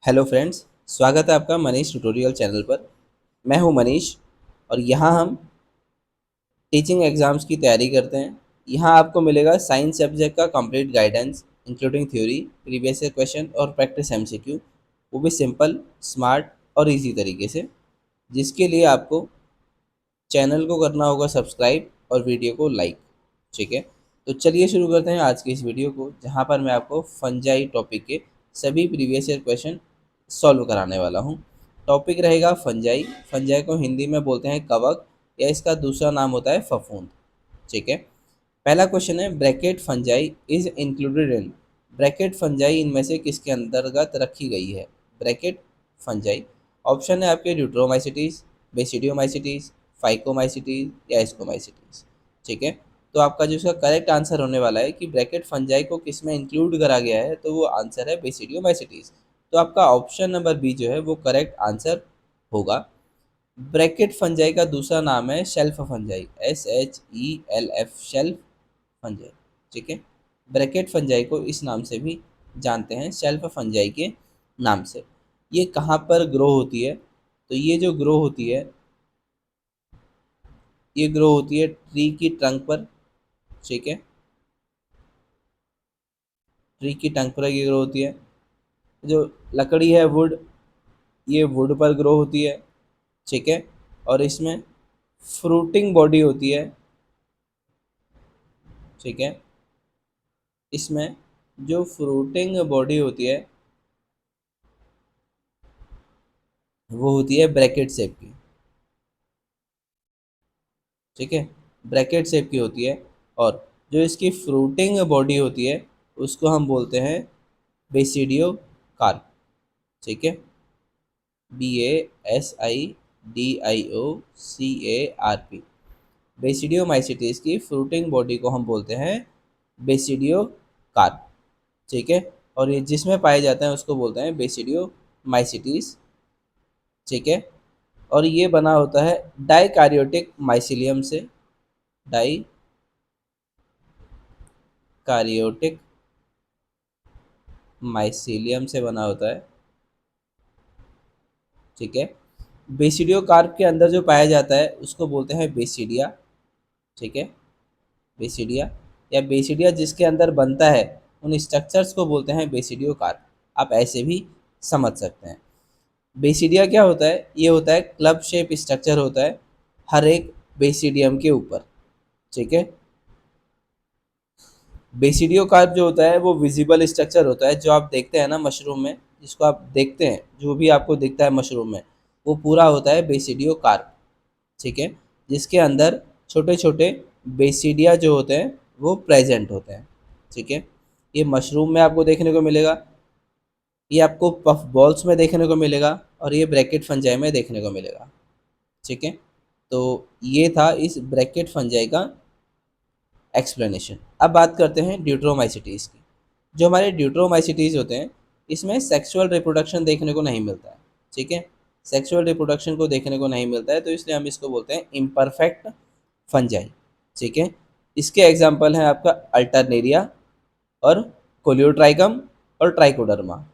Hello friends, स्वागत है आपका मनीष ट्यूटोरियल चैनल पर। मैं हूं मनीष और यहां हम टीचिंग एग्ज़ाम्स की तैयारी करते हैं। यहां आपको मिलेगा साइंस सब्जेक्ट का complete guidance including theory, previous year question और प्रैक्टिस एमसीक्यू, वो भी सिंपल, स्मार्ट और इजी तरीके से, जिसके लिए आपको चैनल को करना होगा सब्सक्राइब और वीडियो को लाइक। ठीक है, तो चलिए शुरू करते हैं आज की इस वीडियो को, जहां पर मैं आपको फंजाई टॉपिक के सभी प्रीवियस ईयर क्वेश्चन सॉल्व कराने वाला हूं। टॉपिक रहेगा फंजाई। फंजाई को हिंदी में बोलते हैं कवक, या इसका दूसरा नाम होता है फफूंद। ठीक है, पहला क्वेश्चन है bracket fungi is included in. Bracket fungi इनमें से किसके अंतर्गत रखी गई है? Bracket fungi. ऑप्शन है आपके ड्यूट्रोमाइसिटीज, बेसिडियोमाइसिटीज, फाइकोमाइसिटीज या एस्कोमाइसिटीज। ठीक है, तो आपका जो इसका करेक्ट आंसर होने वाला है कि ब्रैकेट फंजाई को किस में इंक्लूड करा गया है, तो वो आंसर है बेसिडियोमाइसिटीज। तो आपका ऑप्शन नंबर बी जो है वो करेक्ट आंसर होगा। ब्रैकेट फंजाई का दूसरा नाम है shelf fungi, SHELF, shelf fungi. ठीक है, ब्रैकेट फंजाई को इस नाम से भी जानते हैं, शेल्फ फंजाई के नाम से। ये कहाँ पर ग्रो होती है? तो ये जो ग्रो होती है, ये ग्रो होती है ट्री की ट्रंक पर। ठीक है, ट्री की ट्रंक पर ये ग्रो होती है। जो लकड़ी है वुड, ये वुड पर ग्रो होती है। ठीक है, और इसमें फ्रूटिंग बॉडी होती है। ठीक है, इसमें जो फ्रूटिंग बॉडी होती है वो होती है ब्रैकेट शेप की। ठीक है, ब्रैकेट शेप की होती है। और जो इसकी फ्रूटिंग बॉडी होती है उसको हम बोलते हैं बेसिडियो कार्प। ठीक है, BASIDIOCARP। बेसिडियोमाइसिटीज की फ्रूटिंग बॉडी को हम बोलते हैं बेसिडियो कार्प। ठीक है, और ये जिसमें पाए जाते हैं उसको बोलते हैं बेसिडियोमाइसिटीज। ठीक है, और ये बना होता है डाइकार्योटिक माइसिलियम से। डाइकार्योटिक माइसिलियम से बना होता है। ठीक है, बेसिडियो कार्प के अंदर जो पाया जाता है उसको बोलते हैं बेसिडिया। ठीक है, बेसिडिया या बेसिडिया जिसके अंदर बनता है उन स्ट्रक्चर्स को बोलते हैं बेसिडियो कार्प। आप ऐसे भी समझ सकते हैं। बेसिडिया क्या होता है? ये होता है क्लब शेप स्ट्रक्चर होता है हर एक बेसिडियम के ऊपर। ठीक है, बेसिडियो कार्प जो होता है वो विजिबल स्ट्रक्चर होता है, जो आप देखते हैं ना मशरूम में, जिसको आप देखते हैं, जो भी आपको दिखता है मशरूम में, वो पूरा होता है बेसिडियो कार्प। ठीक है, जिसके अंदर छोटे छोटे बेसिडिया जो होते हैं वो प्रेजेंट होते हैं। ठीक है, ये मशरूम में आपको देखने को मिलेगा, ये आपको पफ बॉल्स में देखने को मिलेगा और ये ब्रैकेट फंजाई में देखने को मिलेगा। ठीक है, तो ये था इस ब्रैकेट फंजाई का एक्सप्लेनेशन। अब बात करते हैं ड्यूट्रोमाइसिटीज़ की। जो हमारे ड्यूट्रोमाइसिटीज़ होते हैं इसमें सेक्सुअल रिप्रोडक्शन देखने को नहीं मिलता है। ठीक है, सेक्सुअल रिप्रोडक्शन को देखने को नहीं मिलता है, तो इसलिए हम इसको बोलते हैं इम्परफेक्ट फंजाई। ठीक है, इसके एग्जाम्पल हैं आपका अल्टरनेरिया और कोलियोट्राइकम और ट्राइकोडर्मा।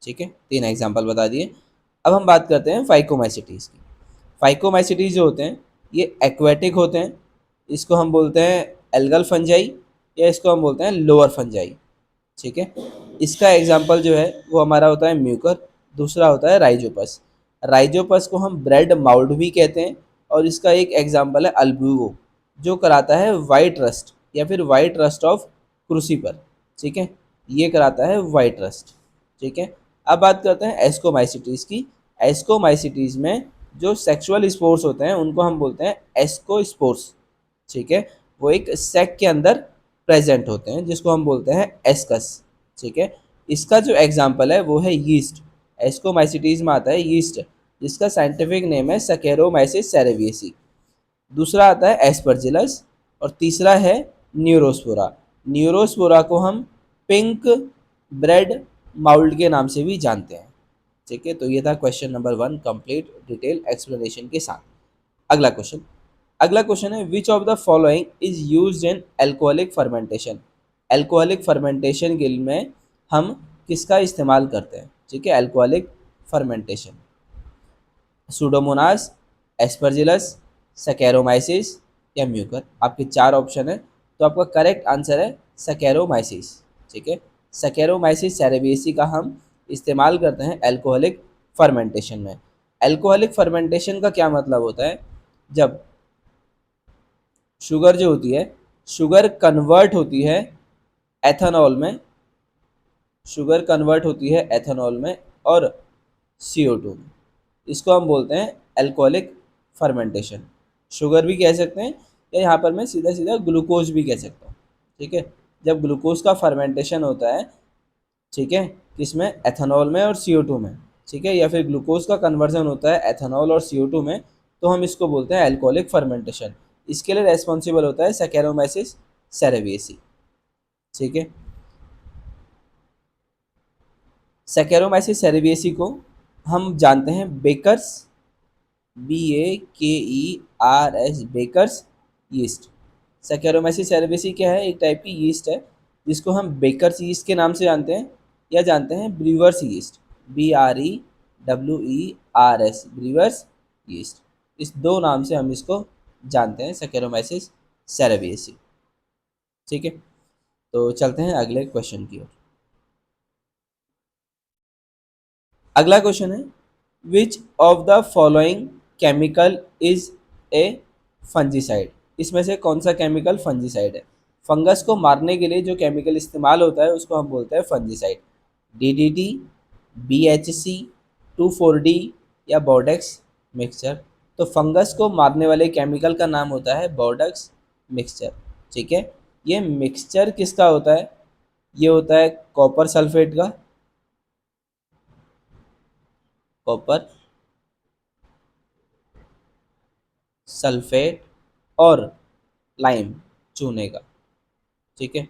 ठीक है, तीन एग्जाम्पल बता दिए। अब हम बात करते हैं फाइकोमाइसिटीज़ की। फाइकोमाइसिटीज़ जो होते हैं ये एक्वेटिक होते हैं। इसको हम बोलते हैं एल्गल फंजाई, या इसको हम बोलते हैं लोअर फंजाई। ठीक है, इसका एग्जाम्पल जो है वो हमारा होता है म्यूकर, दूसरा होता है राइजोपस। राइजोपस को हम ब्रेड माउल्ड भी कहते हैं, और इसका एक एग्जाम्पल है अल्ब्यूगो, जो कराता है वाइट रस्ट या फिर वाइट रस्ट ऑफ क्रूसीपर। ठीक है, ये कराता है वाइट रस्ट। ठीक है, अब बात करते हैं एस्कोमाइसिटीज़ की। एस्कोमाइसिटीज़ में जो सेक्सुअल स्पोर्स होते हैं उनको हम बोलते हैं एस्कोस्पोर्स। ठीक है, वो एक सेक के अंदर प्रेजेंट होते हैं जिसको हम बोलते हैं एस्कस। ठीक है, इसका जो एग्जाम्पल है वो है यीस्ट। एस्कोमाइसिटीज में आता है यीस्ट, जिसका साइंटिफिक नेम है सकेरोमाइसिस सेरेवियसी। दूसरा आता है एस्परजिलस और तीसरा है न्यूरोस्पोरा। न्यूरोस्पोरा को हम पिंक ब्रेड माउल्ड के नाम से भी जानते हैं। ठीक है, तो ये था question number 1 complete detail explanation के साथ। अगला क्वेश्चन, अगला क्वेश्चन है विच of the following is used in alcoholic fermentation. Alcoholic fermentation के में हम किसका इस्तेमाल करते हैं? ठीक है, alcoholic fermentation? Pseudomonas, Aspergillus, Saccharomyces या म्यूकर? आपके चार ऑप्शन है, तो आपका करेक्ट आंसर है सैकेरोमाइसिस। ठीक है, सैकेरोमाइसिस सेरेवियसी का हम इस्तेमाल करते हैं अल्कोहलिक फर्मेंटेशन में। अल्कोहलिक फर्मेंटेशन का क्या मतलब होता है? जब शुगर जो होती है, शुगर कन्वर्ट होती है एथेनॉल में, शुगर कन्वर्ट होती है एथेनॉल में और CO2 में, इसको हम बोलते हैं अल्कोहलिक फर्मेंटेशन। शुगर भी कह सकते हैं या यहाँ पर मैं सीधा सीधा ग्लूकोज भी कह सकता हूँ। ठीक है, जब ग्लूकोज का फर्मेंटेशन होता है, ठीक है, किसमें? एथेनॉल में और CO2 में। ठीक है, या फिर ग्लूकोज का कन्वर्जन होता है एथेनॉल और CO2 में, तो हम इसको बोलते हैं अल्कोहलिक फर्मेंटेशन। इसके लिए रेस्पॉन्सिबल होता है सैकेरोमाइसिस सेरेवियसी। ठीक है, सैकेरोमाइसिस सेरेवियसी को हम जानते हैं bakers, BAKERS, bakers yeast. Saccharomyces cerevisiae क्या है? एक टाइप की यीस्ट है जिसको हम बेकर्स यीस्ट के नाम से जानते हैं या जानते हैं brewers yeast, BREWERS, brewers yeast. इस दो नाम से हम इसको जानते हैं, सैकेरोमाइसिस सेरेवियसी। ठीक है, तो चलते हैं अगले क्वेश्चन की ओर। अगला क्वेश्चन है, विच of the following chemical is a fungicide? इसमें से कौन सा केमिकल फंजीसाइड है? फंगस को मारने के लिए जो केमिकल इस्तेमाल होता है उसको हम बोलते हैं फंजीसाइड। DDT, BHC, 2,4-D या बोर्डेक्स मिक्सचर? तो फंगस को मारने वाले केमिकल का नाम होता है बोर्डेक्स मिक्सचर। ठीक है, ये मिक्सचर किसका होता है? ये होता है कॉपर सल्फेट का, कॉपर सल्फेट और लाइम, चूने का। ठीक है,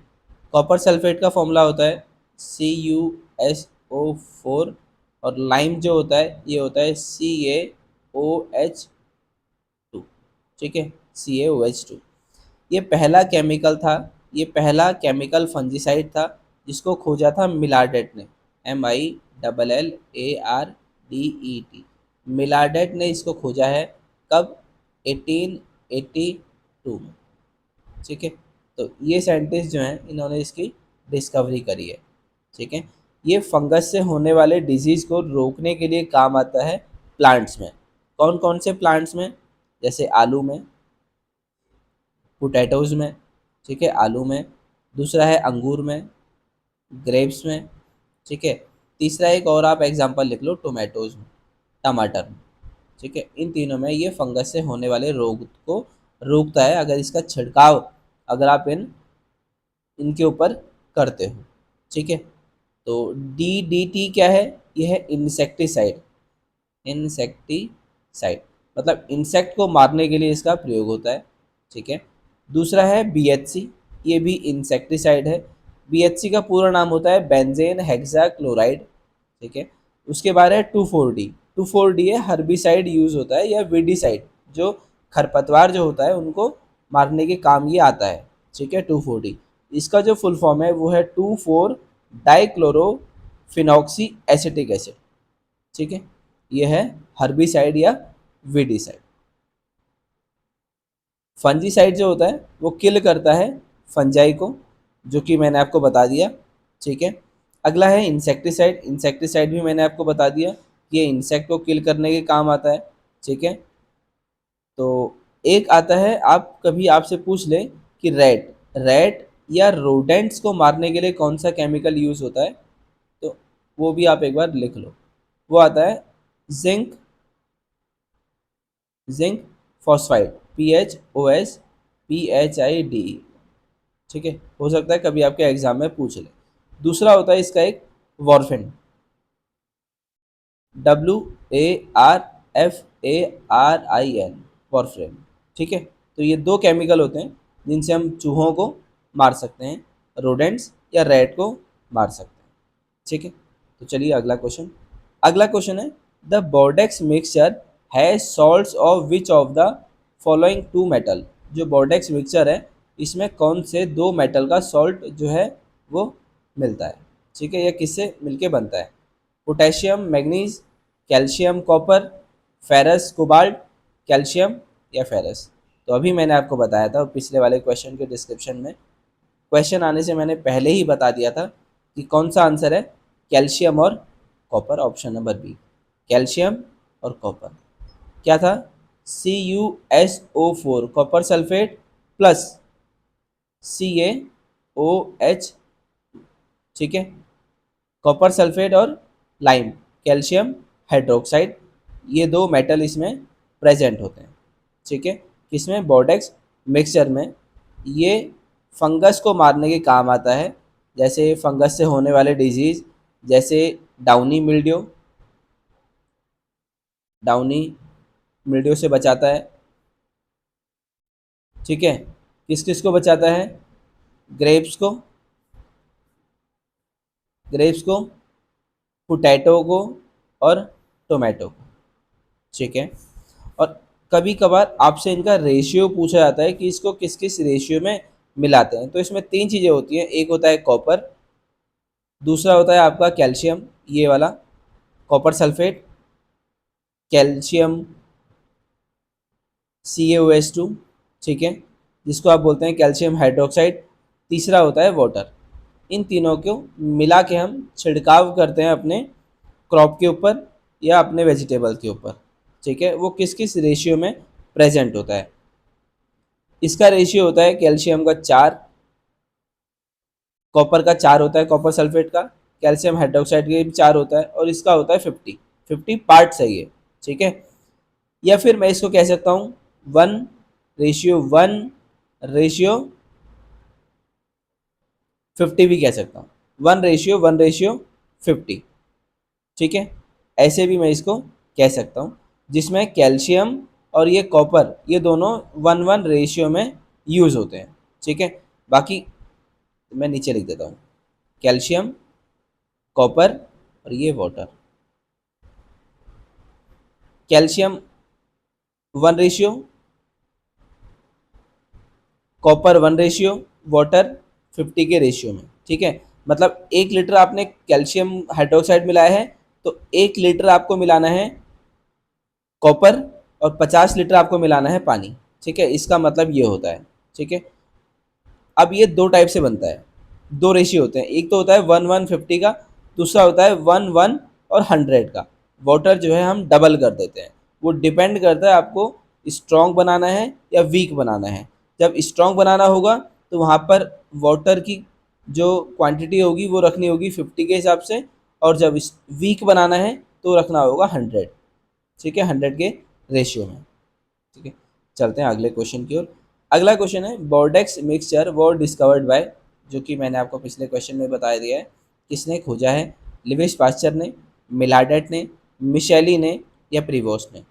कॉपर सल्फेट का फॉर्मूला होता है CuSO4 और लाइम जो होता है ये होता है CaOH2। ठीक है, CaOH2। ये पहला केमिकल था, ये पहला केमिकल फंजीसाइड था जिसको खोजा था मिलार्डेट ने, MILLARDET। मिलार्डेट ने इसको खोजा है कब? 1882 में। ठीक है, तो ये साइंटिस्ट जो हैं इन्होंने इसकी डिस्कवरी करी है। ठीक है, ये फंगस से होने वाले डिजीज़ को रोकने के लिए काम आता है प्लांट्स में। कौन कौन से प्लांट्स में? जैसे आलू में, पोटैटोज़ में। ठीक है, आलू में। दूसरा है अंगूर में, ग्रेप्स में। ठीक है, तीसरा एक और आप एग्जांपल लिख लो, टोमेटोज़ में, टमाटर में। ठीक है, इन तीनों में ये फंगस से होने वाले रोग को रोकता है अगर इसका छिड़काव अगर आप इनके ऊपर करते हो। ठीक है, तो DDT क्या है? ये है इंसेक्टिसाइड, इंसेक्टिसाइड मतलब इंसेक्ट को मारने के लिए इसका प्रयोग होता है। ठीक है, दूसरा है BHC, ये भी इंसेक्टिसाइड है। BHC का पूरा नाम होता है बेंजेन हेक्साक्लोराइड। ठीक है, उसके बाद है 2,4-D। 2,4-D है हर्बिसाइड यूज होता है या वीडिसाइड, जो खरपतवार जो होता है उनको मारने के काम ये आता है। ठीक है, 2,4-D इसका जो फुल फॉर्म है वो है 2,4-डाइक्लोरोफिनॉक्सी एसिटिक एसिड। ठीक है, ये है हर्बिसाइड या वीडिसाइड। फंजीसाइड जो होता है वो किल करता है फंजाई को, जो कि मैंने आपको बता दिया। ठीक है, अगला है इंसेक्टिसाइड। इंसेक्टिसाइड भी मैंने आपको बता दिया कि ये इंसेक्ट को किल करने के काम आता है। ठीक है, तो एक आता है, आप कभी आपसे पूछ ले कि रैट रैट या रोडेंट्स को मारने के लिए कौन सा केमिकल यूज होता है, तो वो भी आप एक बार लिख लो। वो आता है जिंक, जिंक फॉस्फाइड, PHOSPHIDE। ठीक है, हो सकता है कभी आपके एग्जाम में पूछ ले। दूसरा होता है इसका एक वॉर्फिन, WARFARIN, वॉर्फिन। ठीक है, तो ये दो केमिकल होते हैं जिनसे हम चूहों को मार सकते हैं, रोडेंट्स या रैट को मार सकते हैं। ठीक है, तो चलिए अगला क्वेश्चन। अगला क्वेश्चन है, द बोर्डेक्स मिक्सचर है salts of which of the following two metal? जो बोर्डेक्स मिक्सचर है इसमें कौन से दो मेटल का सॉल्ट जो है वो मिलता है? ठीक है, यह किससे मिलके बनता है? Potassium, manganese, calcium copper, ferrous cobalt, calcium या फेरस। तो अभी मैंने आपको बताया था पिछले वाले क्वेश्चन के डिस्क्रिप्शन में, क्वेश्चन आने से मैंने पहले ही बता दिया था कि कौन सा आंसर है, कैल्शियम और copper, option number B, calcium और कॉपर। क्या था, CuSO4 copper sulphate plus CaOH, ठीक है, कॉपर सल्फेट और लाइम कैल्शियम हाइड्रोक्साइड, ये दो मेटल इसमें प्रेजेंट होते हैं, ठीक है, किसमें, बोर्डेक्स मिक्सचर में। ये फंगस को मारने के काम आता है, जैसे फंगस से होने वाले डिजीज़, जैसे डाउनी मिल्ड्यू, डाउनी मिल्ड्यू से बचाता है, ठीक है। किस किस को बचाता है, ग्रेप्स को, ग्रेप्स को, पोटैटो को और टोमेटो को, ठीक है। और कभी कभार आपसे इनका रेशियो पूछा जाता है कि इसको किस किस रेशियो में मिलाते हैं। तो इसमें तीन चीज़ें होती हैं, एक होता है कॉपर, दूसरा होता है आपका कैल्शियम, ये वाला कॉपर सल्फेट, कैल्शियम CaOH2, ठीक है, जिसको आप बोलते हैं कैल्शियम हाइड्रोक्साइड, तीसरा होता है वाटर। इन तीनों को मिला के हम छिड़काव करते हैं अपने क्रॉप के ऊपर या अपने वेजिटेबल के ऊपर, ठीक है। वो किस किस रेशियो में प्रेजेंट होता है, इसका रेशियो होता है कैल्शियम का 4, कॉपर का 4 होता है, कॉपर सल्फेट का, कैल्शियम हाइड्रोक्साइड का भी 4 होता है, और इसका होता है 50 पार्ट सही है, ठीक है। या फिर मैं इसको कह सकता हूँ 1:1:50 भी कह सकता हूँ, 1:1:50, ठीक है। ऐसे भी मैं इसको कह सकता हूँ, जिसमें कैल्शियम और ये कॉपर ये दोनों 1:1 रेशियो में यूज़ होते हैं, ठीक है। बाकी मैं नीचे लिख देता हूँ, कैल्शियम, कॉपर और ये वाटर। कैल्शियम 1:, कॉपर 1:, वाटर 50 के रेशियो में, ठीक है। मतलब 1 लीटर आपने कैल्शियम हाइड्रोक्साइड मिलाया है तो 1 लीटर आपको मिलाना है कॉपर और 50 लीटर आपको मिलाना है पानी, ठीक है। इसका मतलब ये होता है, ठीक है। अब ये दो टाइप से बनता है, दो रेशियो होते हैं, एक तो होता है 1:1:50 का, दूसरा होता है 1:1 और 100 का। वाटर जो है हम डबल कर देते हैं, वो डिपेंड करता है आपको स्ट्रॉन्ग बनाना है या वीक बनाना है। जब स्ट्रॉन्ग बनाना होगा तो वहाँ पर वाटर की जो क्वांटिटी होगी वो रखनी होगी 50 के हिसाब से, और जब वीक बनाना है तो रखना होगा 100, ठीक है, 100 के रेशियो में, ठीक है। चलते हैं अगले क्वेश्चन की ओर। अगला क्वेश्चन है, Bordeaux mixture war discovered by, जो कि मैंने आपको पिछले क्वेश्चन में बता दिया है, किसने खोजा है, लिविस पास्चर ने, मिलाडेट ने, मिशेली ने या प्रीवोस्ट ने।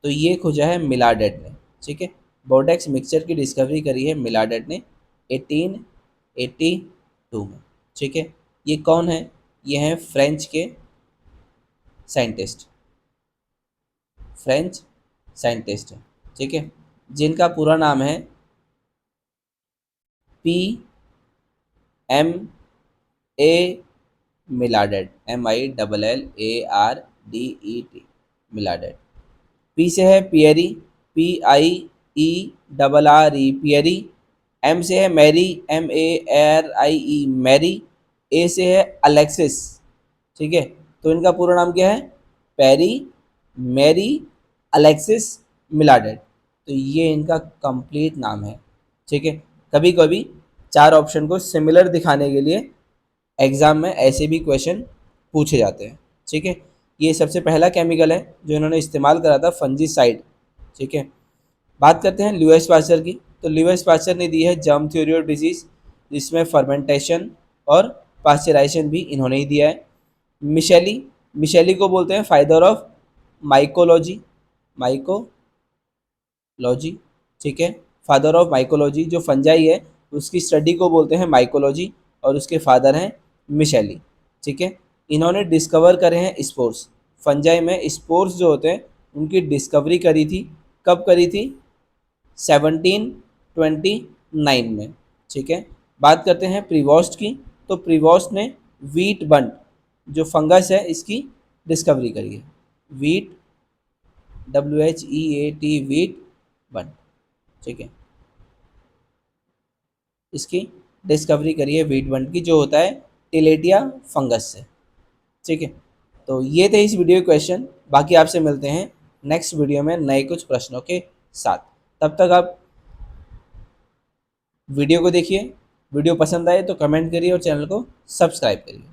तो ये खोजा है मिलाडेट ने, ठीक है। बोर्डेक्स मिक्सचर की डिस्कवरी करी है मिलाडेट ने 1882 में, ठीक है। ये कौन है, ये हैं फ्रेंच के साइंटिस्ट, फ्रेंच साइंटिस्ट है, ठीक है, जिनका पूरा नाम है P.M.A. मिलाडेट, MILLARDET, मिलाडेट। पी से है पियरी, PIERRE, पियरी। एम से है मैरी, MARIE, मैरी। ए से है अलेक्सिस, ठीक है। तो इनका पूरा नाम क्या है, पेरी मैरी अलेक्सिस मिलाडेट। तो ये इनका कंप्लीट नाम है, ठीक है। कभी कभी चार ऑप्शन को सिमिलर दिखाने के लिए एग्ज़ाम में ऐसे भी क्वेश्चन पूछे जाते हैं, ठीक है। ये सबसे पहला केमिकल है जो इन्होंने इस्तेमाल करा था, फंजीसाइड, ठीक है। बात करते हैं लुईस पास्चर की। तो लुईस पास्चर ने दी है जर्म थ्योरी ऑफ डिजीज़, जिसमें फर्मेंटेशन और पास्चराइजेशन भी इन्होंने ही दिया है। मिशेली, मिशेली को बोलते हैं फादर ऑफ माइकोलॉजी, माइकोलॉजी, ठीक है, फादर ऑफ माइकोलॉजी। जो फंजाई है उसकी स्टडी को बोलते हैं माइकोलॉजी, और उसके फादर हैं मिशेली, ठीक है। इन्होंने डिस्कवर करे हैं स्पोर्स, फंजाई में स्पोर्स जो होते हैं उनकी डिस्कवरी करी थी। कब करी थी, 1729 में, ठीक है। बात करते हैं प्रीवोस्ट की। तो प्रीवोस्ट ने वीट बंट जो फंगस है इसकी डिस्कवरी करी है, वीट, WHEAT, वीट बंट, ठीक है। इसकी डिस्कवरी करिए वीट बंट की, जो होता है टिलेटिया फंगस से, ठीक है। तो ये थे इस वीडियो के क्वेश्चन। बाकी आपसे मिलते हैं नेक्स्ट वीडियो में नए कुछ प्रश्नों के साथ। तब तक आप वीडियो को देखिए, वीडियो पसंद आए तो कमेंट करिए और चैनल को सब्सक्राइब करिए।